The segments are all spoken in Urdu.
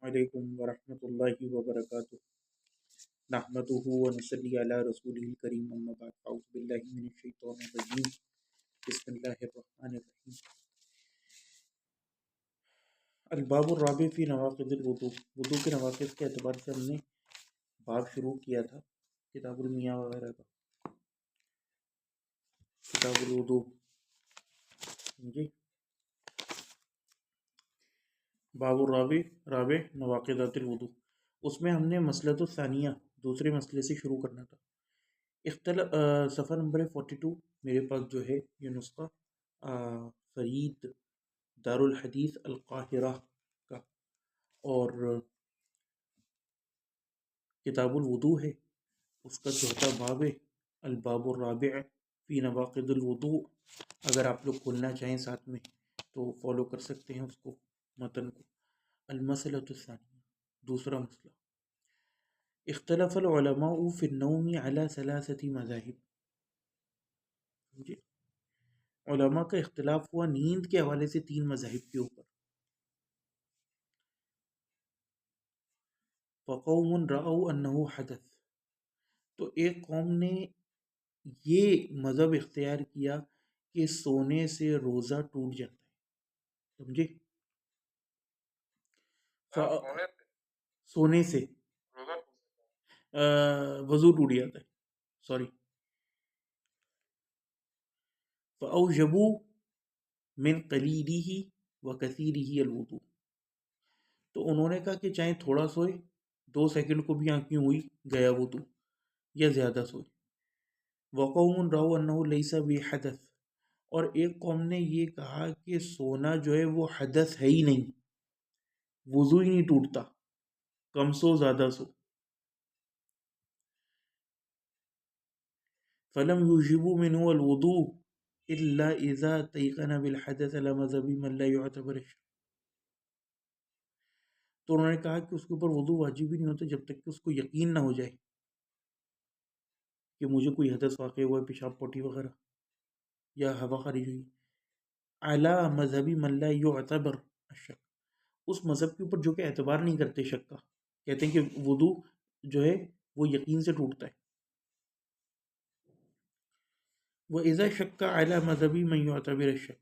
علیکم ورحمۃ اللہ وبرکاتہ نحمدہ ونصلی علی رسولہ الکریم اما بعد اعوذ باللہ من الشیطان الرجیم بسم اللہ الرحمن الرحیم الباب الرابع فی نواقض الوضوء وضو کے نواقض کے اعتبار سے ہم نے باب شروع کیا تھا کتاب المیاں وغیرہ کا کتاب الوضوء جی باب رابع نواقضات الوضوء اس میں ہم نے مسئلۃ الثانیہ دوسرے مسئلے سے شروع کرنا تھا صفحہ نمبر 42 میرے پاس جو ہے یہ نسخہ فرید دار الحدیث القاہرہ کا اور کتاب الوضوء ہے اس کا چوتھا باب ہے الباب الرابع فی نواقض الوضوء اگر آپ لوگ کھولنا چاہیں ساتھ میں تو فالو کر سکتے ہیں اس کو متن کو المسئلۃ الثانیہ دوسرا مسئلہ اختلف العلماء فی النوم علی ثلاثۃ مذاہب جی علماء کا اختلاف ہوا نیند کے حوالے سے تین مذاہب کے اوپر فقوم رأوا انہ حدث تو ایک قوم نے یہ مذہب اختیار کیا کہ سونے سے روزہ ٹوٹ جاتا ہے سمجھے سونے سے وضو ٹوٹ جاتا ہے سوری فأوجبوا من قلیلہ وکثیرہ الوضوء تو انہوں نے کہا کہ چاہے تھوڑا سوئے 2 سیکنڈ کو بھی آنکھیں ہوئی گیا وضو یا زیادہ سوئے وقوم رأوا انہ لیس بحدث اور ایک قوم نے یہ کہا کہ سونا جو ہے وہ حدث ہے ہی نہیں وضو ہی نہیں ٹوٹتا کم سو زیادہ سو فلم یوجبوا منه الوضوء الا اذا تيقن بالحدث على مذهب من لا يعتبر تو انہوں نے کہا کہ اس کے اوپر وضو واجب ہی نہیں ہوتا جب تک کہ اس کو یقین نہ ہو جائے کہ مجھے کوئی حدث واقع ہوا ہے پیشاب پوٹی وغیرہ یا ہوا خارج ہوئی اعلی مذہبی من لا يعتبر الشک اس مذہب کے اوپر جو کہ اعتبار نہیں کرتے شک کا کہتے ہیں کہ وضو جو ہے وہ یقین سے ٹوٹتا ہے وَإِذَا شَكَّ عَلَى مَذْهَبِ مَن يُعْتَبِرُ الشَّكَّ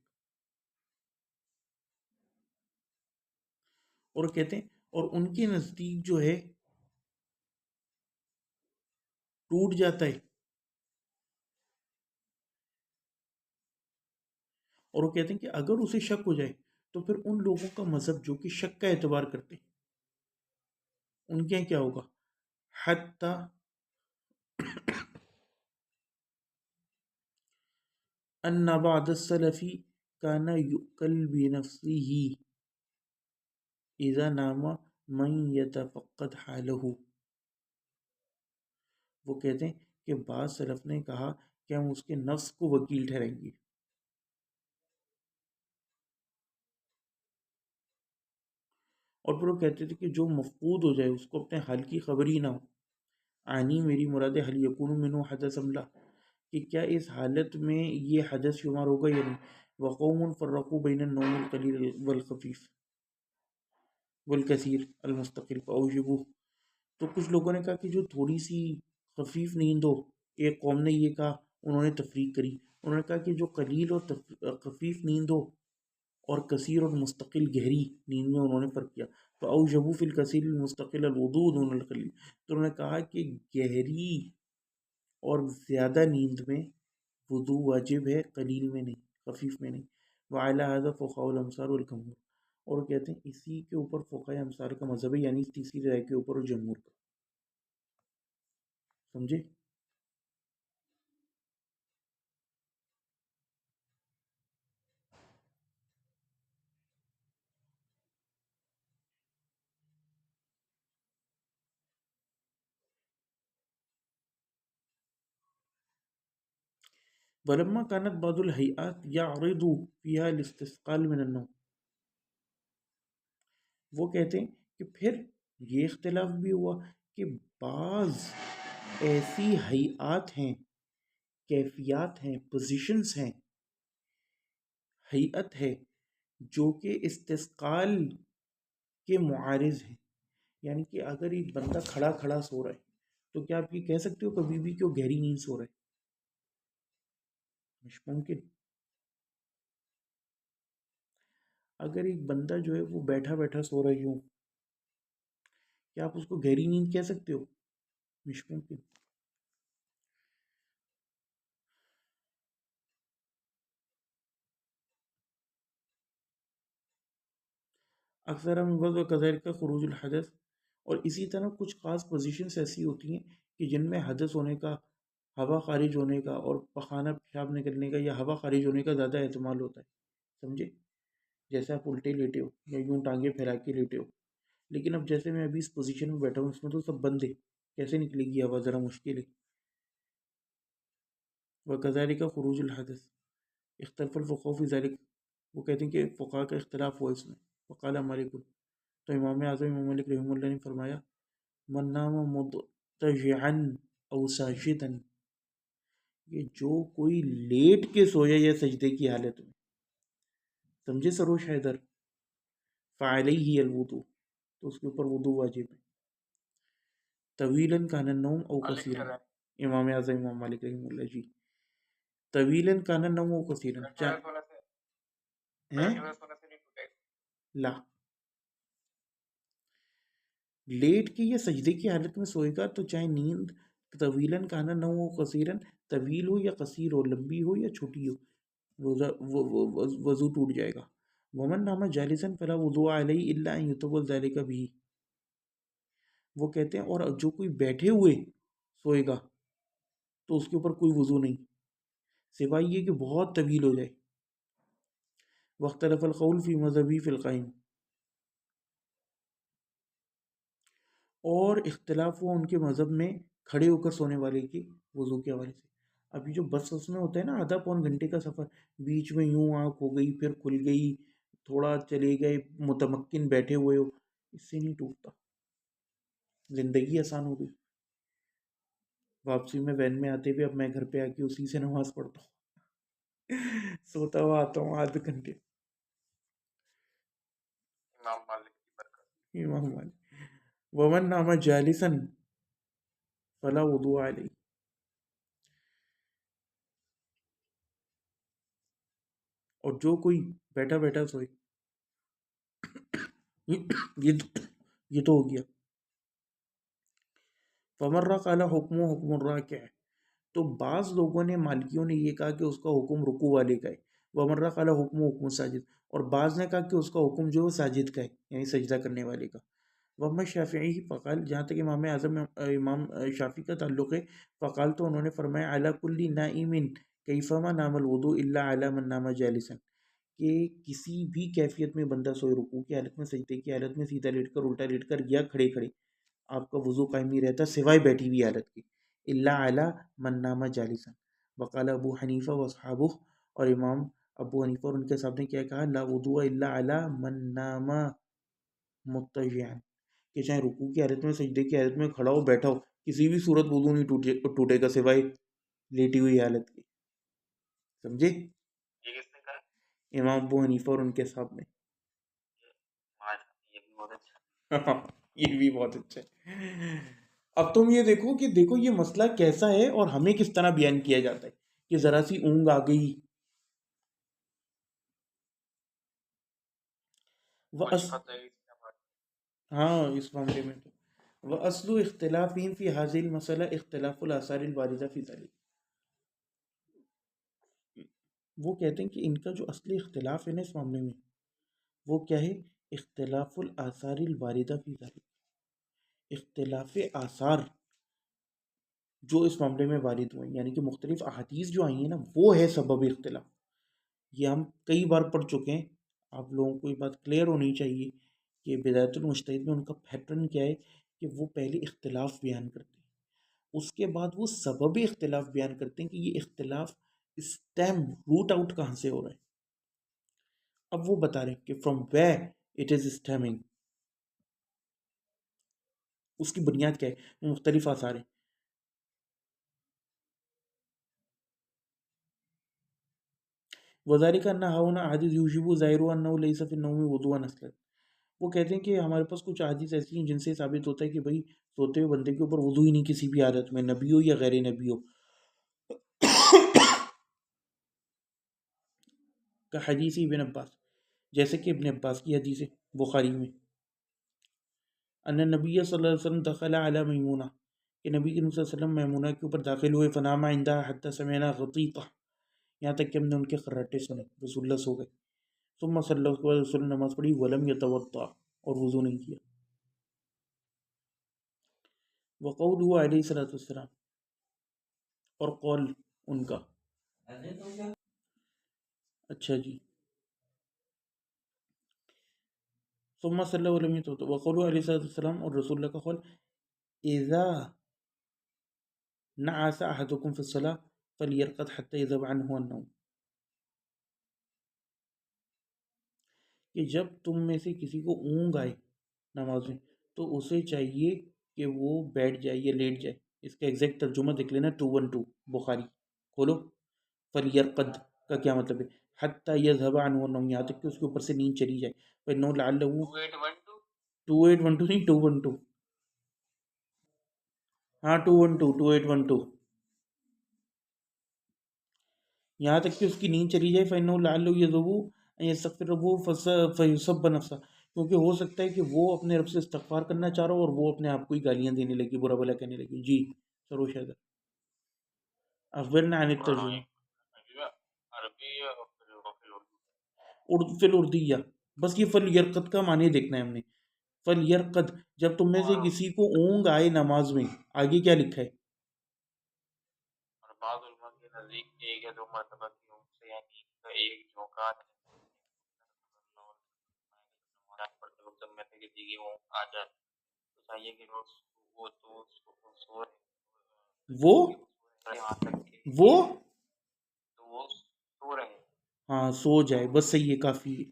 اور کہتے ہیں اور ان کے نزدیک جو ہے ٹوٹ جاتا ہے اور وہ کہتے ہیں کہ اگر اسے شک ہو جائے تو پھر ان لوگوں کا مذہب جو کہ شک کا اعتبار کرتے ہیں ان کے کیا ہوگا حتی ان بعض السلف کان یؤکل بنفسه اذا نام من یتفقد حالہ وہ کہتے ہیں کہ بعض سلف نے کہا کہ ہم اس کے نفس کو وکیل ٹھہرائیں گے اور پھر وہ کہتے تھے کہ جو مفقود ہو جائے اس کو اپنے حال کی خبر ہی نہ ہو آنی میری مراد حل یکون منہ حدث املا کہ کیا اس حالت میں یہ حدث شمار ہوگا یا نہیں وقوم فرقوا بین النوم القلیل والخفیف والکثیر المستقل فاوجبوا تو کچھ لوگوں نے کہا کہ جو تھوڑی سی خفیف نیند ہو ایک قوم نے یہ کہا انہوں نے تفریق کری انہوں نے کہا کہ جو قلیل اور خفیف نیند ہو اور کثیر اور مستقل گہری نیند میں انہوں نے فرق کیا فاوجبوا فی الکثیر المستقل الوضوء دون القلیل تو انہوں نے کہا کہ گہری اور زیادہ نیند میں وضو واجب ہے قلیل میں نہیں خفیف میں نہیں وعلی ھذا فقهاء الامصار والجمہور اور کہتے ہیں اسی کے اوپر فقہاء امصار کا مذہب ہے یعنی تیسری رائے کے اوپر اور جمہور کا سمجھے ولما كانت بعض الهيئات يعرض فيها الاستثقال من النوم وہ کہتے ہیں کہ پھر یہ اختلاف بھی ہوا کہ بعض ایسی ہیئات ہیں کیفیات ہیں پوزیشنز ہیں ہیئت ہے جو کہ استثقال کے معارض ہیں یعنی کہ اگر ایک بندہ کھڑا کھڑا سو رہا ہے تو کیا آپ یہ کہہ سکتے ہو کبھی بھی کہ وہ گہری نیند سو رہا ہے؟ مش ممکن. اگر ایک بندہ جو ہے وہ بیٹھا بیٹھا سو رہا ہے یوں، کیا آپ اس کو گہری نیند کہہ سکتے ہو؟ مش ممکن. اکثر ہم وضع و کذیر کا خروج الحدث، اور اسی طرح کچھ خاص پوزیشنز ایسی ہوتی ہیں کہ جن میں حدث ہونے کا، ہوا خارج ہونے کا اور پخانہ پیشاب نکلنے کا یا ہوا خارج ہونے کا زیادہ احتمال ہوتا ہے. سمجھے؟ جیسے آپ الٹے لیٹے ہو یا یوں ٹانگیں پھیلا کے لیٹے ہو، لیکن اب جیسے میں ابھی اس پوزیشن میں بیٹھا ہوں اس میں تو سب بند ہے، کیسے نکلے گی ہوا؟ ذرا مشکل ہے. وَكَذَلِكَ خروج الحدث اختلف الفقهاء في ذلك. وہ کہتے ہیں کہ فقہا کا اختلاف ہوا اس میں. وقال مالک، تو امام اعظم امام مالک رحمہ اللہ نے فرمایا من نام مضطجعا او ساجدا، کہ جو کوئی لیٹ کے سویا یا سجدے کی حالت میں. سمجھے سروش حیدر؟ فعلیہ الوضو، تو اس کے اوپر وضو واجب ہے. طویلا کان النوم او قصیرا، امام اعظم امام مالک رحمہ اللہ جی. طویلا کان النوم او قصیرا، ہیں؟ لا، لیٹ کے یا سجدے کی حالت میں سوئے گا تو چاہے نیند طویلاً کانا نہ ہو قصیراً، طویل ہو یا قصیر ہو، لمبی ہو یا چھوٹی ہو، روزہ وضو ٹوٹ جائے گا. ومن نام جالساً فلا وضوء علیہ الا ان یطول ذلک بھی. وہ کہتے ہیں اور جو کوئی بیٹھے ہوئے سوئے گا تو اس کے اوپر کوئی وضو نہیں، سوائے یہ کہ بہت طویل ہو جائے. واختلف القول فی مذہبی فی القائم، اور اختلاف ہوا ان کے مذہب میں کھڑے ہو کر سونے والے کے وضو کے حوالے سے. ابھی جو بس اس میں ہوتا ہے نا آدھا پون گھنٹے کا سفر، بیچ میں یوں آنکھ ہو گئی پھر کھل گئی، تھوڑا چلے گئے، متمکن بیٹھے ہوئے ہو، اس سے نہیں ٹوٹتا، زندگی آسان ہو گئی. واپسی میں وین میں آتے ہوئے اب میں گھر پہ آ کے اسی سے نماز پڑھتا ہوں سوتا ہوا آتا ہوں آدھے گھنٹے. امام مالک. ومن نام جالسن فلا وضوء علیہ، اور جو کوئی بیٹھا بیٹھا سوئے، یہ یہ تو ہو گیا. فمر قال حکم حکم الراکع، تو بعض لوگوں نے مالکیوں نے یہ کہا کہ اس کا حکم رکوع والے کا ہے. ومر قال حکم حکم ساجد، اور بعض نے کہا کہ اس کا حکم جو ہے ساجد کا ہے، یعنی سجدہ کرنے والے کا. وما شافعی فقال، جہاں تک امام اعظم امام شافعی کا تعلق ہے، فقال تو انہوں نے فرمایا علی کل نائم کیفما نام الوضوء الا علی من نام جالسا، کہ کسی بھی کیفیت میں بندہ سوئے، رکوع کی حالت میں، سجدے کی حالت میں، سیدھا لیٹ کر، الٹا لیٹ کر، یا کھڑے کھڑے، آپ کا وضو قائم نہیں رہتا سوائے بیٹھی ہوئی حالت کی. الا علی من نام جالسا. وقال ابو حنیفہ واصحابہ، اور امام ابو حنیفہ اور ان کے صاحب نے کیا کہا، لا وضوء الا علی من نام مضطجعا، کہ چاہے رکوع کی حالت میں، سجدے کی حالت میں، کھڑا ہو بیٹھا ہو، کسی بھی صورت وضو نہیں ٹوٹے گا سوائے لیٹی ہوئی حالت کی. سمجھے؟ امام ابو حنیفہ اور ان کے صاحب نے. یہ بھی بہت اچھا ہے. اب تم یہ دیکھو کہ دیکھو یہ مسئلہ کیسا ہے اور ہمیں کس طرح بیان کیا جاتا ہے کہ ذرا سی اونگ آ گئی. وہ ہاں اس معاملے میں تو وہ اصل اختلاف فی حاضل مسئلہ اختلاف الاثار الواردہ فی ذلک. وہ کہتے ہیں کہ ان کا جو اصلی اختلاف ہے نا اس معاملے میں، وہ کیا ہے؟ اختلاف الاثار الواردہ فی ذلک، اختلاف آثار جو اس معاملے میں وارد ہوئے، یعنی کہ مختلف احادیث جو آئی ہیں نا، وہ ہے سبب اختلاف. یہ ہم کئی بار پڑھ چکے ہیں، آپ لوگوں کو یہ بات کلیئر ہونی چاہیے کہ بدایت المجتہد میں ان کا پیٹرن کیا ہے کہ وہ پہلے اختلاف بیان کرتے ہیں، اس کے بعد وہ سبب اختلاف بیان کرتے ہیں کہ یہ اختلاف اسٹیم روٹ آؤٹ کہاں سے ہو رہا ہے. اب وہ بتا رہے ہیں کہ from where it is stemming, اس کی بنیاد کیا ہے، مختلف آثار ہیں. وذلك ان هنا حدیث یوجب ظاہر انه ليس في النوم وضوء اصلا، وہ کہتے ہیں کہ ہمارے پاس کچھ احادیث ایسی ہیں جن سے ثابت ہوتا ہے کہ بھائی سوتے ہوئے بندے کے اوپر وضو ہی نہیں کسی بھی حالت میں، نبی ہو یا غیر نبی ہو، کا حدیث ابن عباس، جیسے کہ ابن عباس کی حدیث ہے بخاری میں، ان نبی صلی اللہ علیہ وسلم دخل علی میمونہ، کہ نبی کریم صلی اللہ علیہ وسلم میمونہ کے اوپر داخل ہوئے، فنام عندها حتی سمعنا غطیطہ، یہاں تک کہ ہم نے ان کے خراٹے سنے، رسول اللہ سو گئے، ثم صلی اللہ علیہ وسلم نے نماز پڑھی، ولم یتوضا، اور وضو نہیں کیا، وقولہ علیہ الصلوۃ والسلام، اور قول ان کا، اچھا جی، ثم صلی اللہ علیہ وسلم وقولہ علیہ الصلوۃ والسلام، اور رسول اللہ کا قول، اذا نعس احدکم فی الصلاۃ فلیرقد حتی یذهب عنہ النوم، کہ جب تم میں سے کسی کو اونگ آئے نماز میں تو اسے چاہیے کہ وہ بیٹھ جائے یا لیٹ جائے، اس کا ایگزیکٹ ترجمہ دیکھ لینا 212 بخاری کھولو، فلیرقد کا کیا مطلب ہے، حتی یذهب عنہ النوم، یہاں تک کہ اس کے اوپر سے نیند چلی جائے، فإنه لعله 2812 نہیں 212، ہاں 212 2812، یہاں تک کہ اس کی نیند چلی جائے، فإنه لعله يذهب أن يستغفر ربه فيسب نفسه، کیونکہ ہو سکتا ہے کہ وہ اپنے رب سے استغفار کرنا چاہ رہا ہو اور وہ اپنے آپ کو ہی گالیاں دینے لگی، برا بلا کہنے لگی، جی سروش حیدر، اخبرنا عن الترجمہ، اردو فی الاردیہ، بس یہ فل یرقد کا معنی دیکھنا ہے ہم نے، فل یرقد، جب تم میں سے کسی کو اونگ آئے نماز میں، آگے کیا لکھا ہے، وہ وہ ہاں سو جائے، بس صحیح ہے، کافی ہے،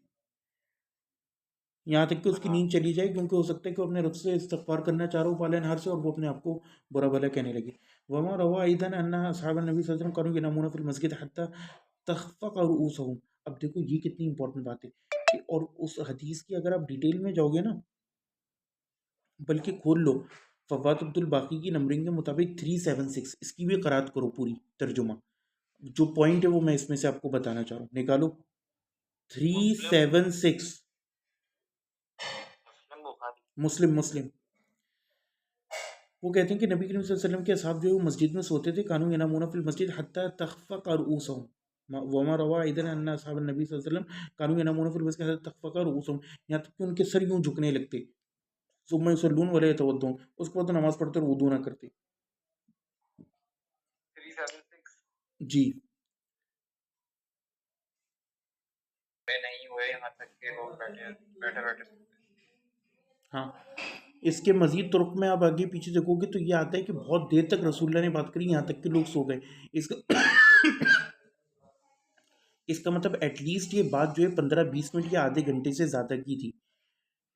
یہاں تک کہ اس کی نیند چلی جائے، کیونکہ ہو سکتا ہے کہ وہ اپنے رب سے استغفار کرنا چاہ رہا ہو پالن ہار سے، اور وہ اپنے آپ کو برا بھلا کہنے لگے، وما روا ایدن ان اصحاب النبی صلی اللہ علیہ وسلم كانوا ينامون في المسجد حتى تخفق رؤوسهم، اب دیکھو یہ کتنی امپورٹنٹ بات ہے کہ، اور اس حدیث کی اگر آپ ڈیٹیل میں جاؤ گے نا، بلکہ کھول لو فوات عبد الباقی کی نمبرنگ کے مطابق 376، اس کی بھی قرات کرو پوری ترجمہ، جو پوائنٹ ہے وہ میں اس میں سے آپ کو بتانا چاہ رہا ہوں، نکالو 376، مسلم، وہ کہتے ہیں کہ نبی کریم صلی اللہ علیہ وسلم کے اصحاب جو ہے وہ مسجد میں سوتے تھے، کانوا ینامون فی المسجد حتی تخفق رؤوسهم، وما روا ایدن ان اصحاب النبی صلی اللہ علیہ وسلم کانوا ینامون فی المسجد حتی تخفق رؤوسهم، یہاں تک کہ ان کے سر یوں جھکنے لگتے، ثم یصلون ولا یتودون، اس کے بعد نماز پڑھتے اور وضو نہ کرتے، جی ہاں، اس کے مزید طرق میں آپ آگے پیچھے دیکھو گے تو یہ آتا ہے کہ بہت دیر تک رسول اللہ نے بات کری، یہاں تک کہ لوگ سو گئے، اس کا اس کا مطلب ایٹ لیسٹ یہ بات جو ہے 15-20 منٹ یا آدھے گھنٹے سے زیادہ کی تھی،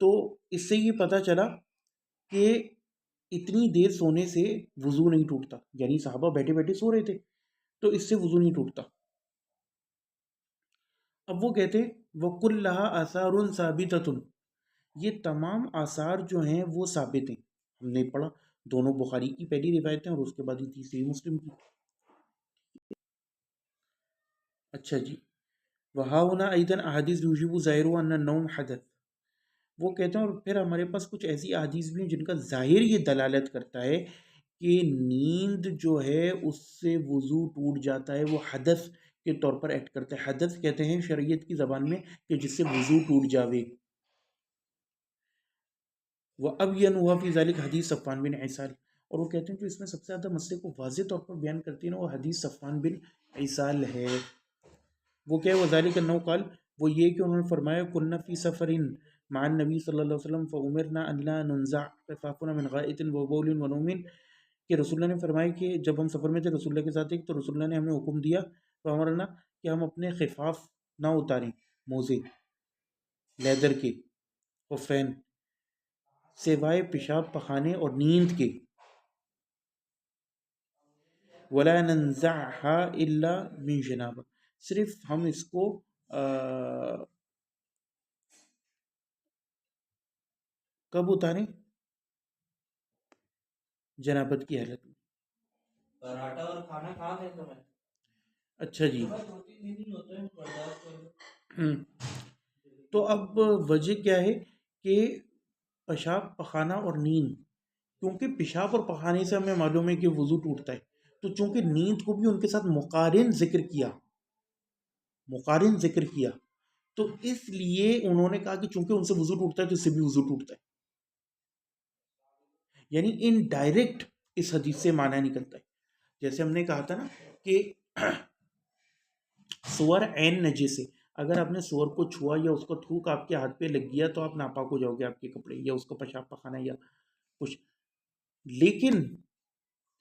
تو اس سے یہ پتہ چلا کہ اتنی دیر سونے سے وضو نہیں ٹوٹتا، یعنی صحابہ بیٹھے بیٹھے سو رہے تھے تو اس سے وضو نہیں ٹوٹتا، اب وہ کہتے وَكُلَّهَا آثَارٌ ثَابِتَةٌ، یہ تمام آثار جو ہیں وہ ثابت ہیں، ہم نے پڑھا دونوں بخاری کی پہلی روایتیں اور اس کے بعد یہ تیسری مسلم کی، اچھا جی، وَهَاهُنَا أَيْضًا أَحَادِيثٌ يُوجِبُ ظَاهِرُهَا أَنَّ النَّوْمَ حَدَثٌ، وہ کہتے ہیں اور پھر ہمارے پاس کچھ ایسی احادیث بھی ہیں جن کا ظاہر یہ دلالت کرتا ہے کہ نیند جو ہے اس سے وضو ٹوٹ جاتا ہے، وہ حدث کے طور پر ایکٹ کرتا ہے، حدث کہتے ہیں شریعت کی زبان میں کہ جس سے وضو ٹوٹ جاوے، وہ اب یہ ہوا فی ذالک حدیث صفوان بن عیسال، اور وہ کہتے ہیں کہ اس میں سب سے زیادہ مسئلے کو واضح طور پر بیان کرتی ہے نا، وہ حدیث صفوان بن عیسال ہے، وہ کیا ہے، وذالک انہ قال، وہ یہ کہ انہوں نے فرمایا کنہ فی سفرین مع النبی صلی اللہ علیہ وسلم فامرنا ان لا ننزع خفافنا من غائط وبول ونوم، کہ رسول اللہ نے فرمایا کہ جب ہم سفر میں تھے رسول اللہ کے ساتھ ایک، تو رسول اللہ نے ہمیں حکم دیا فامرنا کہ ہم اپنے خفاف نہ اتاریں، موزے لیدر کے، خفین، سوائے پیشاب پخانے اور نیند کے، ولا ننزعها الا من جنابہ، صرف ہم اس کو کب اتاریں؟ جنابت کی حالت میں۔ پراٹھا اور کھانا کھا لیں تو میں اچھا جی۔ دو تین دن ہی ہوتے ہیں برداشت کر لو۔ ہوں تو اب وجہ کیا ہے کہ پیشاب پخانا اور نیند، کیونکہ پیشاب اور پخانے سے ہمیں معلوم ہے کہ وضو ٹوٹتا ہے، تو چونکہ نیند کو بھی ان کے ساتھ مقارن ذکر کیا تو اس لیے انہوں نے کہا کہ چونکہ ان سے وضو ٹوٹتا ہے تو اس سے بھی وضو ٹوٹتا ہے، یعنی ان ڈائریکٹ اس حدیث سے معنی نکلتا ہے۔ جیسے ہم نے کہا تھا نا کہ سور عین نجس ہے، اگر آپ نے سور کو چھوا یا اس کو تھوک آپ کے ہاتھ پہ لگ گیا تو آپ ناپاک ہو جاؤ گے، آپ کے کپڑے یا اس کو پیشاب پخانا یا کچھ۔ لیکن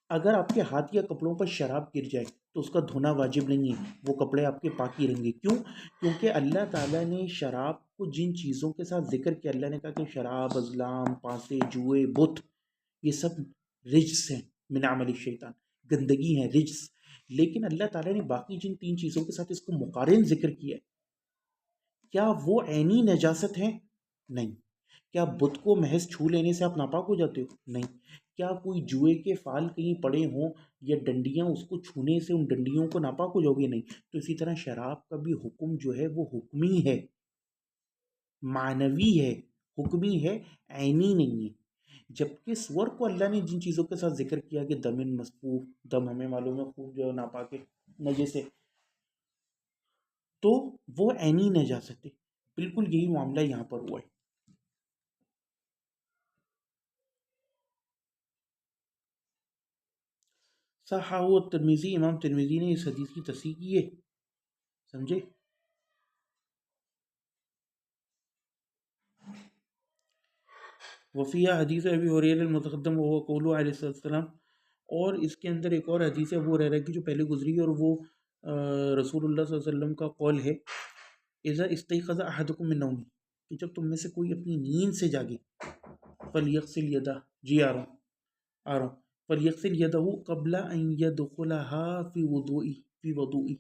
اگر آپ کے ہاتھ یا کپڑوں پر شراب گر جائے تو اس کا دھونا واجب نہیں ہے، وہ کپڑے آپ کے پاک ہی رہیں گے۔ کیوں؟ کیونکہ اللہ تعالیٰ نے شراب کو جن چیزوں کے ساتھ ذکر کیا، اللہ نے کہا کہ شراب، ازلام، پانسے، جوئے، بت، یہ سب رجس ہیں، من عمل الشیطان، گندگی ہیں، رجس۔ لیکن اللہ تعالیٰ نے باقی جن تین چیزوں کے ساتھ اس کو مقارن ذکر کیا ہے، کیا وہ عینی نجاست ہیں؟ نہیں۔ کیا بت کو محض چھو لینے سے آپ ناپاک ہو جاتے ہو؟ نہیں۔ کیا کوئی جوئے کے فال کہیں پڑے ہوں یا ڈنڈیاں، اس کو چھونے سے ان ڈنڈیوں کو ناپاک ہو جاؤ گے؟ نہیں۔ تو اسی طرح شراب کا بھی حکم جو ہے وہ حکمی ہے، معنوی ہے، حکمی ہے، عینی نہیں ہے۔ جبکہ سور کو اللہ نے جن چیزوں کے ساتھ ذکر کیا کہ دم مسفوح، دم ہمیں معلوم ہے خوب جو ناپاک ہے، نجس ہے، تو وہ عینی نجاست ہے۔ بالکل یہی معاملہ یہاں پر ہوا ہے۔ صححہ ترمذی، امام ترمذی نے اس حدیث کی تصحیح کی ہے، سمجھے؟ وفیہ حدیث ابی ہریرہ المتقدم وهو قول علیہ السلام، اور اس کے اندر ایک اور حدیث ہے ابو ہریرہ کی جو پہلے گزری ہے، اور وہ رسول اللہ صلی اللہ علیہ وسلم کا قول ہے، اذا استيقظ احدكم من نومه، کہ جب تم میں سے کوئی اپنی نیند سے جاگے، فلیغسل یدہ، جی آ رہا ہوں، فلیغسل یدہ قبل ان يدخلها فی وضوئی،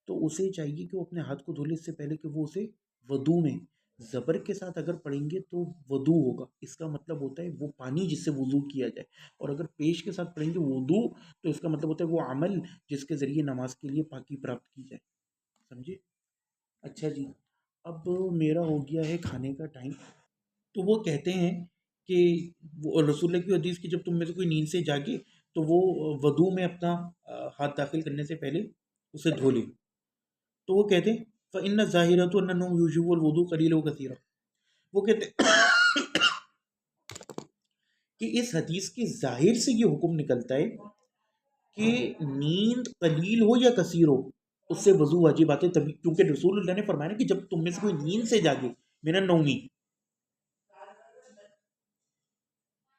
تو اسے چاہیے کہ وہ اپنے ہاتھ کو دھو لے اس سے پہلے کہ وہ اسے وضو میں، زبر کے ساتھ اگر پڑھیں گے تو وضو ہوگا، اس کا مطلب ہوتا ہے وہ پانی جس سے وضو کیا جائے، اور اگر پیش کے ساتھ پڑھیں گے وضو تو اس کا مطلب ہوتا ہے وہ عمل جس کے ذریعے نماز کے لیے پاکی پراپت کی جائے، سمجھے؟ اچھا جی، اب میرا ہو گیا ہے کھانے کا ٹائم، تو وہ کہتے ہیں کہ وہ رسول اللہ کی حدیث کی جب تم میں سے کوئی نیند سے جاگے تو وہ وضو میں اپنا ہاتھ داخل کرنے سے پہلے اسے دھو لے، تو وہ کہتے ہیں فإن الظاہرۃ ان النوم یوجب الوضوء قلیلا وکثیرا، وہ کہتے ہیں کہ اس حدیث کے ظاہر سے یہ حکم نکلتا ہے کہ نیند قلیل ہو یا کثیر ہو اس سے وضو واجب آتے، تبھی، کیونکہ رسول اللہ نے فرمایا کہ جب تم میں سے کوئی نیند سے جاگے من النومی،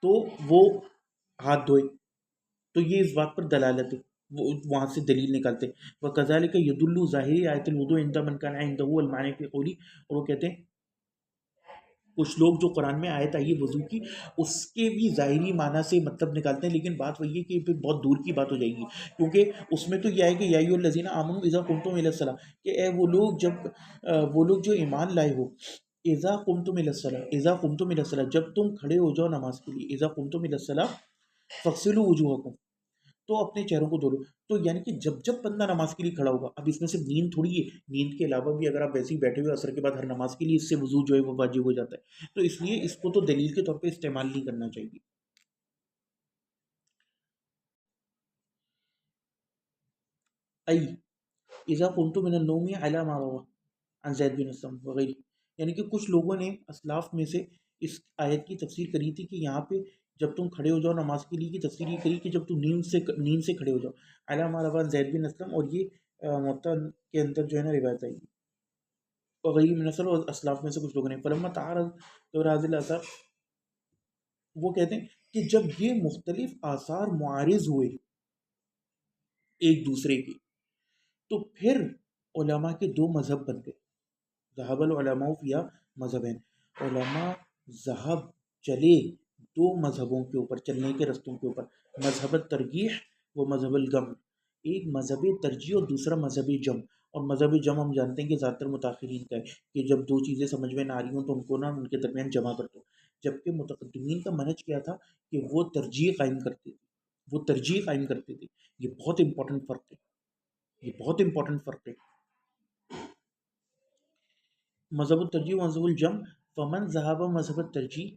تو وہ ہاتھ دھوئے، تو یہ اس بات پر دلالت ہے، وہ وہاں سے دلیل نکالتے ہیں۔ وَكَذَلِكَ يَدُلُّ ظَاهِرِ آیَةِ الْوُضُوءِ عِندَ مَنْ كَانَ عِندَهُ الْمَعْنَىٰ فِي قَوْلِهِ، اور وہ کہتے ہیں کچھ لوگ جو قرآن میں آیت آئی ہے وضو کی، اس کے بھی ظاہری معنی سے مطلب نکالتے ہیں، لیکن بات وہی ہے کہ پھر بہت دور کی بات ہو جائے گی، کیونکہ اس میں تو یہ ہے کہ یا ایھا الذین آمنوا اذا قمتم الی الصلاۃ، کہ اے وہ لوگ وہ لوگ جو ایمان لائے ہو، اذا قمتم الی الصلاۃ، اذا قمتم الی الصلاۃ، جب تم کھڑے ہو جاؤ نماز کے لیے، اذا قمتم الی الصلاۃ فاغسلوا وجوہکم، تو اپنے چہروں کو دھو لو، تو یعنی کہ جب جب بندہ نماز کے لیے کھڑا ہوگا، اب اس میں صرف نیند تھوڑی ہے، نیند کے علاوہ بھی اگر آپ ویسے ہی بیٹھے ہوئے عصر کے بعد ہر نماز کے لیے، اس سے وضو جو ہے وہ واجب ہو جاتا ہے، تو اس لیے اس کو تو دلیل کے طور پہ استعمال نہیں کرنا چاہیے۔ ای اذا قمتم من النوم علی ما روى عن زید بن اسلم وغیرہ، یعنی کہ کچھ لوگوں نے اسلاف میں سے اس آیت کی تفسیر کری تھی کہ یہاں پہ جب تم کھڑے ہو جاؤ نماز کے لیے کی تفسیر یہ کری کہ جب تم نیند سے کھڑے ہو جاؤ، علی ما روى عن زید بن اسلم، اور یہ موطا کے اندر جو ہے نا روایت آئی وغیرہ من اثر، اور اسلاف میں سے کچھ لوگوں نے فلما تعارض حاضر الاثار، وہ کہتے ہیں کہ جب یہ مختلف آثار معارض ہوئے ایک دوسرے کے، تو پھر علماء کے دو مذہب بن گئے، ذہب العلماء فیہا مذہبین، علماء ذہب چلے دو مذہبوں کے اوپر، چلنے کے رستوں کے اوپر، مذہب الترجیح و مذہب الجمع، ایک مذہب ترجیح اور دوسرا مذہب جمع، اور مذہب جمع ہم جانتے ہیں کہ زیادہ تر متاخرین کا ہے کہ جب دو چیزیں سمجھ میں نہ آ رہی ہوں تو ان کو نا ان کے درمیان جمع کر دو، جبکہ متقدمین کا منہج کیا تھا کہ وہ ترجیح قائم کرتے تھے، وہ ترجیح قائم کرتے تھے۔ یہ بہت امپورٹنٹ فرق ہے، یہ بہت امپورٹنٹ فرق ہے۔ مذہب الترجیح و مذہب الجم، فمن ذهب مذہب الترجیح،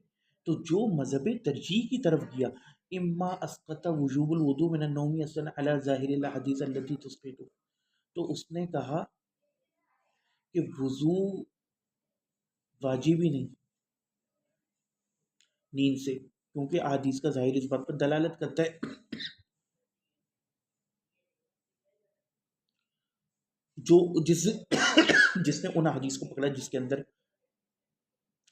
تو جو مذہب ترجیح کی طرف گیا، اما اسقط وجوب الوضوء من النوم اصلا على ظاہر الاحادیث التي تسقط، تو اس نے کہا کہ وضو واجب ہی نہیں نیند سے، کیونکہ احادیث کا ظاہر اس بات پر دلالت کرتا ہے۔ جو جس جس نے ان احادیث کو پکڑا جس کے اندر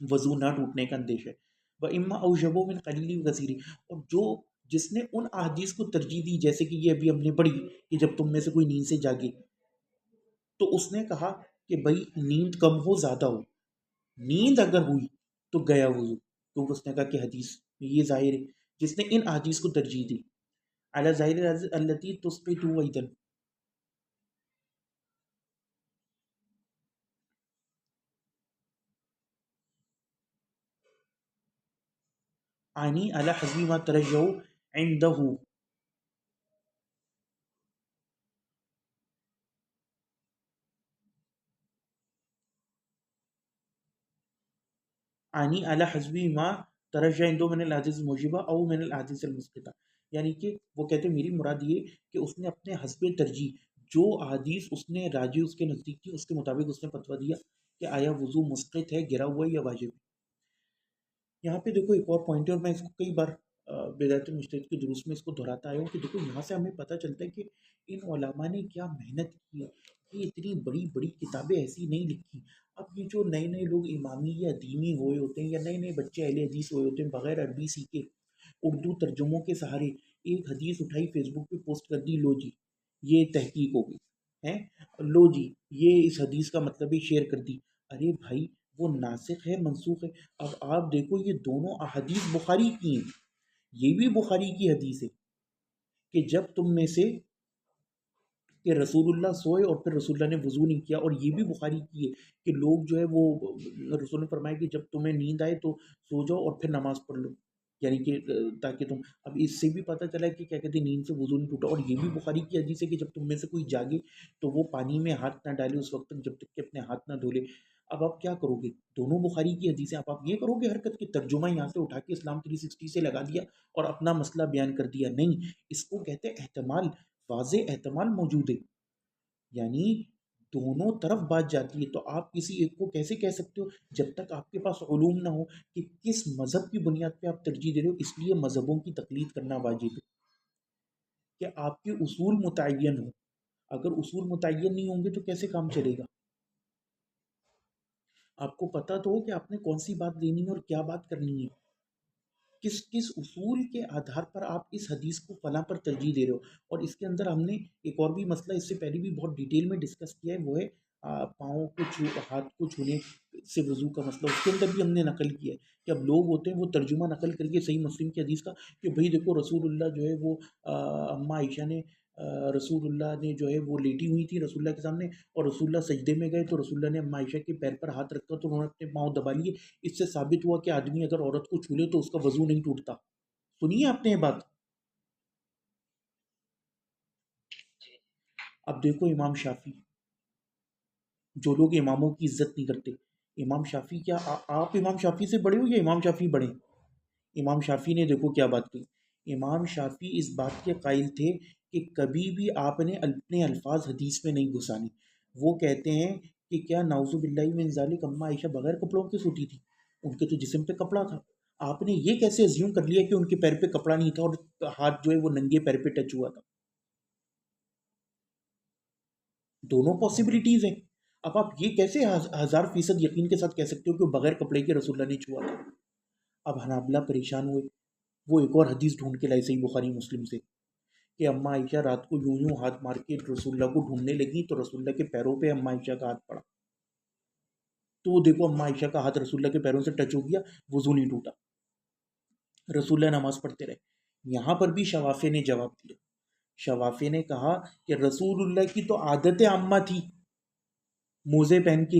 وضو نہ ٹوٹنے کا اندیش ہے، وہ اما اوجبو من قلیل و کثیر، اور جو جس نے ان احادیث کو ترجیح دی، جیسے کہ یہ ابھی ہم نے پڑھی کہ جب تم میں سے کوئی نیند سے جاگے، تو اس نے کہا کہ بھائی نیند کم ہو زیادہ ہو، نیند اگر ہوئی تو گیا وضو، کیونکہ اس نے کہا کہ حدیث میں یہ ظاہر ہے، جس نے ان احادیث کو ترجیح دی اعلی ظاہر التی تسقط ایدن، عنی علی حسب ما ترجح عنده، عنی علی حسب ما ترجح عنده من الاحادیث الموجبہ او من الاحادیث المسقطہ، یعنی کہ وہ کہتے ہیں میری مراد یہ کہ اس نے اپنے حسب ترجیح جو احادیث اس نے راجی اس کے نزدیک تھی اس کے مطابق اس نے فتویٰ دیا کہ آیا وضو مسقط ہے، گرا ہوا ہے یا واجب ہے۔ یہاں پہ دیکھو ایک اور پوائنٹ ہے، اور میں اس کو کئی بار بدایت المجتہد کے دروس میں اس کو دہراتا آیا ہوں کہ دیکھو یہاں سے ہمیں پتہ چلتا ہے کہ ان علماء نے کیا محنت کی ہے، کہ اتنی بڑی بڑی کتابیں ایسی نہیں لکھی۔ اب یہ جو نئے نئے لوگ امامی یا دینی ہوئے ہوتے ہیں، یا نئے نئے بچے اہل حدیث ہوئے ہوتے ہیں، بغیر عربی سیکھے اردو ترجموں کے سہارے ایک حدیث اٹھائی فیس بک پہ پوسٹ کر دی، لو جی یہ تحقیق ہو گئی ہے، لو جی یہ اس حدیث کا مطلب ہی شیئر کر دی۔ ارے بھائی وہ ناسخ ہے منسوخ ہے۔ اب آپ دیکھو یہ دونوں احادیث بخاری کی ہیں، یہ بھی بخاری کی حدیث ہے کہ جب تم میں سے کہ رسول اللہ سوئے اور پھر رسول اللہ نے وضو نہیں کیا، اور یہ بھی بخاری کی ہے کہ لوگ جو ہے وہ رسول نے فرمایا کہ جب تمہیں نیند آئے تو سو جاؤ اور پھر نماز پڑھ لو، یعنی کہ تاکہ تم، اب اس سے بھی پتہ چلا کہ کیا کہتے ہیں نیند سے وضو نہیں ٹوٹا، اور یہ بھی بخاری کی حدیث ہے کہ جب تم میں سے کوئی جاگے تو وہ پانی میں ہاتھ نہ ڈالے اس وقت تک جب تک کہ اپنے ہاتھ نہ دھولے۔ اب آپ کیا کرو گے، دونوں بخاری کی حدیثیں، اب آپ یہ کرو گے حرکت کی ترجمہ یہاں سے اٹھا کے اسلام 360 سے لگا دیا اور اپنا مسئلہ بیان کر دیا، نہیں، اس کو کہتے ہیں احتمال، واضح احتمال موجود ہے، یعنی دونوں طرف بات جاتی ہے۔ تو آپ کسی ایک کو کیسے کہہ سکتے ہو جب تک آپ کے پاس علوم نہ ہو کہ کس مذہب کی بنیاد پہ آپ ترجیح دے رہے ہو؟ اس لیے مذہبوں کی تقلید کرنا واجب ہے کہ آپ کے اصول متعین ہوں، اگر اصول متعین نہیں ہوں گے تو کیسے کام چلے گا؟ آپ کو پتہ تو ہو کہ آپ نے کون سی بات لینی ہے اور کیا بات کرنی ہے، کس کس اصول کے آدھار پر آپ اس حدیث کو فلاں پر ترجیح دے رہے ہو۔ اور اس کے اندر ہم نے ایک اور بھی مسئلہ اس سے پہلے بھی بہت ڈیٹیل میں ڈسکس کیا ہے، وہ ہے پاؤں کو ہاتھ کو چھونے سے وضو کا مسئلہ، اس کے اندر بھی ہم نے نقل کیا ہے کہ اب لوگ ہوتے ہیں وہ ترجمہ نقل کر کے صحیح مسلم کی حدیث کا کہ بھئی دیکھو رسول اللہ جو ہے وہ اماں عائشہ نے رسول اللہ نے جو ہے وہ لیٹی ہوئی تھی رسول اللہ کے سامنے، اور رسول اللہ سجدے میں گئے تو رسول اللہ نے اماں عائشہ کے پیر پر ہاتھ رکھا تو انہوں نے اپنے پاؤں دبا لیے، اس سے ثابت ہوا کہ آدمی اگر عورت کو چھولے تو اس کا وضو نہیں ٹوٹتا۔ سنیے آپ نے یہ بات۔ اب دیکھو امام شافی، جو لوگ اماموں کی عزت نہیں کرتے، امام شافی کیا آپ امام شافی سے بڑے ہو یا امام شافی بڑے؟ امام شافی نے دیکھو کیا بات کی، امام شافی اس بات کے قائل تھے کہ کبھی بھی آپ نے اپنے الفاظ حدیث میں نہیں گھسانے۔ وہ کہتے ہیں کہ کیا نعوذ باللہ من ذالک اماں عائشہ بغیر کپڑوں کے سوتی تھی؟ ان کے تو جسم پہ کپڑا تھا، آپ نے یہ کیسے ازیوم کر لیا کہ ان کے پیر پہ کپڑا نہیں تھا اور ہاتھ جو ہے وہ ننگے پیر پہ ٹچ ہوا تھا؟ دونوں پاسبلٹیز ہیں۔ اب آپ یہ کیسے 1000% یقین کے ساتھ کہہ سکتے ہو کہ بغیر کپڑے کے رسول اللہ نے چھوا تھا؟ اب حنابلہ پریشان ہوئے، وہ ایک اور حدیث ڈھونڈ کے لائے صحیح بخاری مسلم سے کہ اماں عائشہ رات کو یوں یوں ہاتھ مار کے رسول اللہ کو ڈھونڈنے لگی تو رسول اللہ کے پیروں پہ اماں عائشہ کا ہاتھ پڑا، تو وہ دیکھو اماں عائشہ کا ہاتھ رسول اللہ کے پیروں سے ٹچ ہو گیا، وضو نہیں ٹوٹا، رسول اللہ نماز پڑھتے رہے۔ یہاں پر بھی شوافے نے جواب دیا، شوافے نے کہا کہ رسول اللہ کی تو عادت عامہ تھی موزے پہن کے،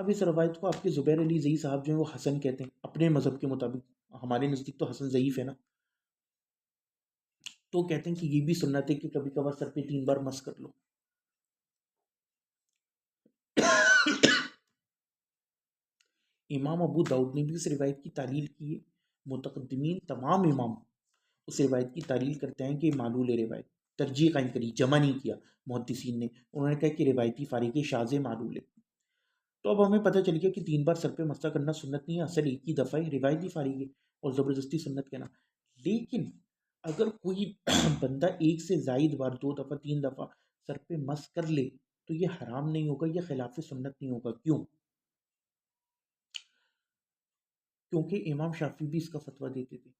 اب اس روایت کو آپ کے زبیر علی زئی صاحب جو ہیں وہ حسن کہتے ہیں اپنے مذہب کے مطابق، ہمارے نزدیک تو حسن ضعیف ہے نا، تو کہتے ہیں کہ یہ بھی سنت ہے کہ کبھی کبھار سر پہ 3 بار مس کر لو۔ امام ابو داؤد نے بھی اس روایت کی تعلیل کی ہے، متقدمین تمام امام اس روایت کی تعلیل کرتے ہیں کہ یہ معلول روایت، ترجیح قائم کری، جمع نہیں کیا محدثین نے، انہوں نے کہا کہ روایتی فارغ شاذ معلول ہے۔ تو اب ہمیں پتہ چل گیا کہ 3 بار سر پہ مسح کرنا سنت نہیں ہے، اصل ایک ہی دفعہ ہے، روایتی فارغ ہے اور زبردستی سنت کہنا۔ لیکن اگر کوئی بندہ ایک سے زائد بار 2 دفعہ 3 دفعہ سر پہ مس کر لے تو یہ حرام نہیں ہوگا، یہ خلاف سنت نہیں ہوگا۔ کیوں؟ کیونکہ امام شافعی بھی اس کا فتویٰ دیتے تھے،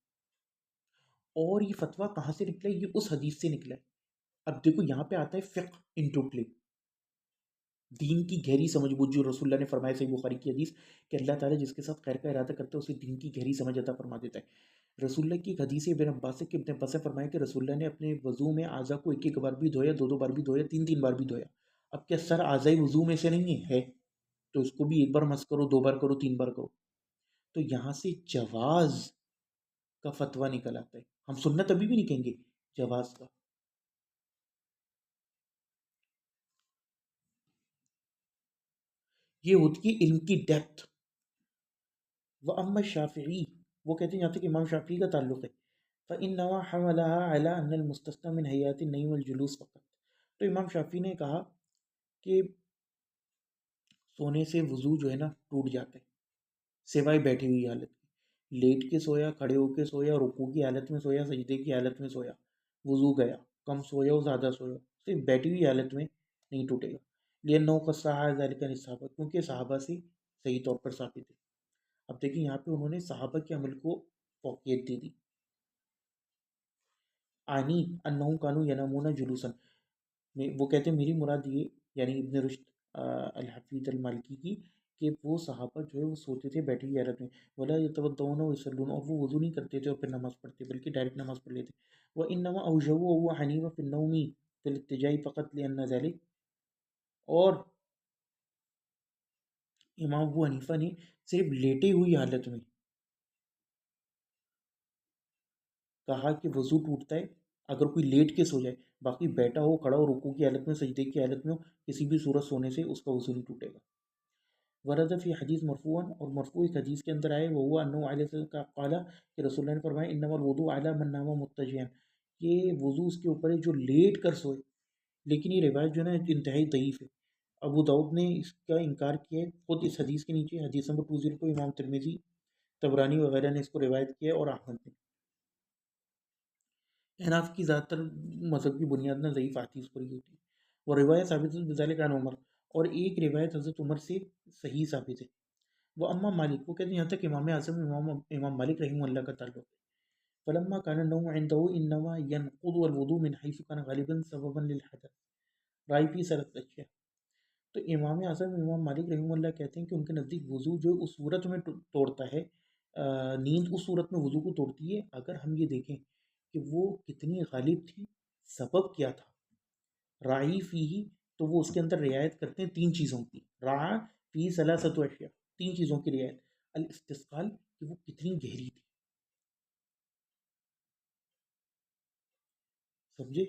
اور یہ فتویٰ کہاں سے نکلا ہے؟ یہ اس حدیث سے نکلا ہے۔ اب دیکھو یہاں پہ آتا ہے فقہ انٹو پلے، دین کی گہری سمجھ بوجھ، جو رسول اللہ نے فرمایا صحیح بخاری کی حدیث کہ اللہ تعالیٰ جس کے ساتھ خیر کا ارادہ کرتا ہے اسے دین کی گہری سمجھ عطا فرما دیتا ہے۔ رسول اللہ کی ایک حدیث ہے ابن عباس سے کہ ابن عباس نے فرمایا کہ رسول اللہ نے اپنے وضو میں اعضاء کو ایک ایک بار بھی دھویا، 2 2 بار بھی دھویا، 3 3 بار بھی دھویا۔ اب کیا سر اعضاء وضو میں سے نہیں ہے؟ تو اس کو بھی ایک بار مس کرو، 2 بار کرو، 3 بار کرو۔ تو یہاں سے جواز کا فتویٰ نکل آتا ہے، ہم سنت ابھی بھی نہیں کہیں گے، جواز کا۔ یہ ہوتی ہے علم کی ڈیپتھ۔ وَأَمَّا الشَّافِعِي، وہ کہتے ہیں یہاں تک امام شافعی کا تعلق ہے، فَإِنَّمَا حَمَلَهَا عَلَىٰ أَنَّ الْمُسْتَثْنَىٰ مِنْ حَيَاتِ النَّيْمِ وَالْجُلُوسِ فقط۔ تو امام شافعی نے کہا کہ سونے سے وضو جو ہے نا ٹوٹ جاتا ہے سوائے بیٹھی ہوئی حالت میں، لیٹ کے سویا، کھڑے ہو کے سویا، رکوع کی حالت میں سویا، سجدے کی حالت میں سویا، وضو گیا، کم سویا ہو زیادہ سویا، صرف بیٹھی ہوئی حالت میں نہیں ٹوٹے گا۔ لِأَنَّهُ قَدْ صَحَّ ذَلِكَ عَنِ الصَّحَابَةِ، کیونکہ صحابہ سے صحیح طور پر ثابت ہے۔ اب دیکھیں یہاں پہ انہوں نے صحابہ کے عمل کو فوقیت دے دی۔ آنی انہم کانوا ینامون جلوسا، وہ کہتے ہیں میری مراد یہ، یعنی ابن رشد الحفیظ المالکی کی، کہ وہ صحابہ جو ہے وہ سوتے تھے بیٹھی ہوئی حالت میں، ولا یتوضؤون ویصلون، اور وہ وضو نہیں کرتے تھے اور پھر نماز پڑھتے بلکہ ڈائریکٹ نماز پڑھ لیتے۔ وانما اوجبوا ابو حنیفہ فی النوم فی الاتجاء فقط لان ذلك، اور امام ابو حنیفہ نے صرف لیٹے ہوئی حالت میں کہا کہ وضو ٹوٹتا ہے اگر کوئی لیٹ کے سو جائے، باقی بیٹھا ہو، کھڑا ہو، رکوع کی حالت میں، سجدے کی حالت میں ہو، کسی بھی صورت سونے سے اس کا وضو نہیں ٹوٹے گا۔ ورد فی حدیث مرفوعا، اور مرفوع ایک حدیث کے اندر آئے وہ ہوا انہو علیہ السلام کا قالا، کہ رسول اللہ نے فرمایا انما الوضوء علی من نام متجعا، کہ وضو اس کے اوپر ہے جو لیٹ کر سوئے۔ لیکن یہ روایت جو ہے نا انتہائی ضعیف ہے، ابو داؤد نے اس کا انکار کیا ہے، خود اس حدیث کے نیچے حدیث نمبر 202 امام ترمذی، طبرانی وغیرہ نے اس کو روایت کیا ہے، اور احمد نے۔ احناف کی زیادہ تر مذہب کی بنیاد نہ ضعیف حدیث پر ہی ہوتی ہے، وہ روایت ثابت ہے بذالک عن عمر، اور ایک روایت حضرت عمر سے صحیح ثابت ہے۔ وہ اما مالک، وہ کہتے ہیں یہاں تک امام اعظم امام مالک رحمہ اللہ کا تعلق ہے۔ فلما كان النوم عنده انما ينقض الوضوء من حيث كان غالبا سببا للحدث، رائے فی سرت اشیاء، تو امام اعظم امام مالک رحمہ اللہ کہتے ہیں کہ ان کے نزدیک وضو جو اس صورت میں توڑتا ہے، نیند اس صورت میں وضو کو توڑتی ہے اگر ہم یہ دیکھیں کہ وہ کتنی غالب تھی، سبب کیا تھا، راعی فی ہی، تو وہ اس کے اندر رعایت کرتے ہیں 3 چیزوں کی، راع فی ثلاثت اشیاء، 3 چیزوں کی رعایت، الاستسقال، کہ وہ کتنی گہری تھی، سمجھے؟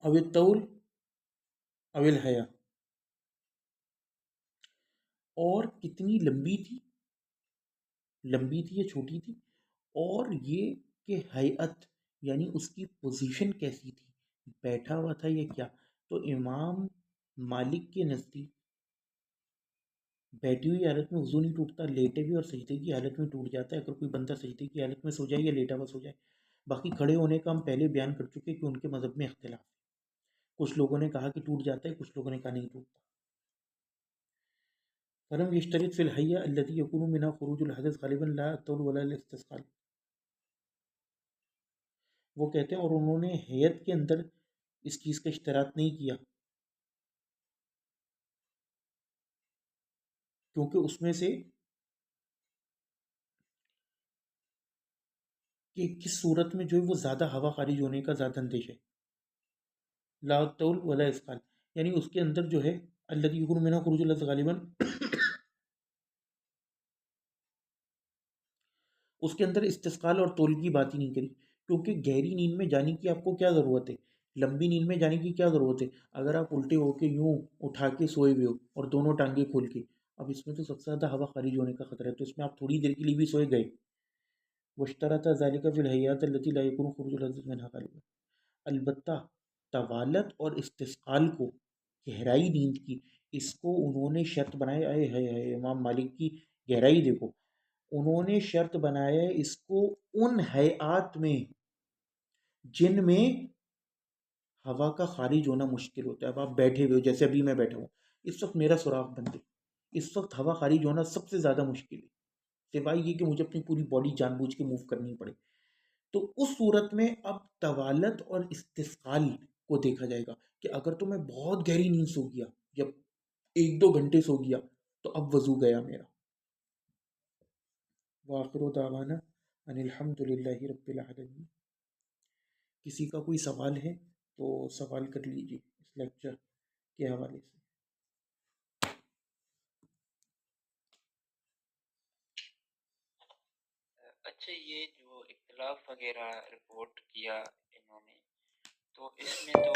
او الطول او الحیا، اور کتنی لمبی تھی، لمبی تھی یا چھوٹی تھی، اور یہ کہ ہیئت یعنی اس کی پوزیشن کیسی تھی، بیٹھا ہوا تھا یا کیا۔ تو امام مالک کے نزدیک بیٹھی ہوئی حالت میں وضو نہیں ٹوٹتا، لیٹے بھی اور سجدے کی حالت میں ٹوٹ جاتا ہے اگر کوئی بندہ سجدے کی حالت میں سو جائے یا لیٹا ہوا سو جائے۔ باقی کھڑے ہونے کا ہم پہلے بیان کر چکے کہ ان کے مذہب میں اختلاف ہے، کچھ لوگوں نے کہا کہ ٹوٹ جاتا ہے، کچھ لوگوں نے کہا نہیں ٹوٹتا۔ فلم یشترط فی الحیہ التي یکون منها خروج الحدث غالبا لا الطول ولا الاستسقال، وہ کہتے ہیں اور انہوں نے ہیئت کے اندر اس چیز کا اشتراط نہیں کیا کیونکہ اس میں سے کہ کس صورت میں جو ہے وہ زیادہ ہوا خارج ہونے کا زیادہ اندیش ہے. لا طول ولا اسقال، یعنی اس کے اندر جو ہے الذي يكون منها خروج اللفظ غالباً اس کے اندر استسقال اور طول کی بات ہی نہیں کری، کیونکہ گہری نیند میں جانے کی آپ کو کیا ضرورت ہے، لمبی نیند میں جانے کی کیا ضرورت ہے. اگر آپ الٹے ہو کے یوں اٹھا کے سوئے ہوئے ہو اور دونوں ٹانگیں کھول کے، اب اس میں تو سب سے زیادہ ہوا خارج ہونے کا خطرہ ہے، تو اس میں آپ تھوڑی دیر کے لیے بھی سوئے گئے. واشترط ذلك في الحیات التي لا يكون خروج اللفظ منها غالبا. البتہ طوالت اور استثقال کو، گہرائی نیند کی، اس کو انہوں نے شرط بنایا ہے امام مالک کی گہرائی دیکھو، انہوں نے شرط بنایا ہے اس کو ان حیات میں جن میں ہوا کا خارج ہونا مشکل ہوتا ہے. اب آپ بیٹھے ہوئے ہو، جیسے ابھی میں بیٹھا ہوں، اس وقت میرا سراغ بند ہے، اس وقت ہوا خارج ہونا سب سے زیادہ مشکل ہے، سوائے یہ کہ مجھے اپنی پوری باڈی جان بوجھ کے موو کرنی پڑے. تو اس صورت میں اب طوالت اور استثقال کو دیکھا جائے گا کہ اگر تو میں بہت گہری نیند سو گیا، جب 1-2 گھنٹے سو گیا، تو اب وضو گیا میرا. وآخر دعوانا ان الحمد للہ رب العالمین. کسی کا کوئی سوال ہے تو سوال کر لیجیے اس لیکچر کے حوالے سے. اچھا، یہ جو اختلاف وغیرہ رپورٹ کیا انہوں نے، تو اس میں تو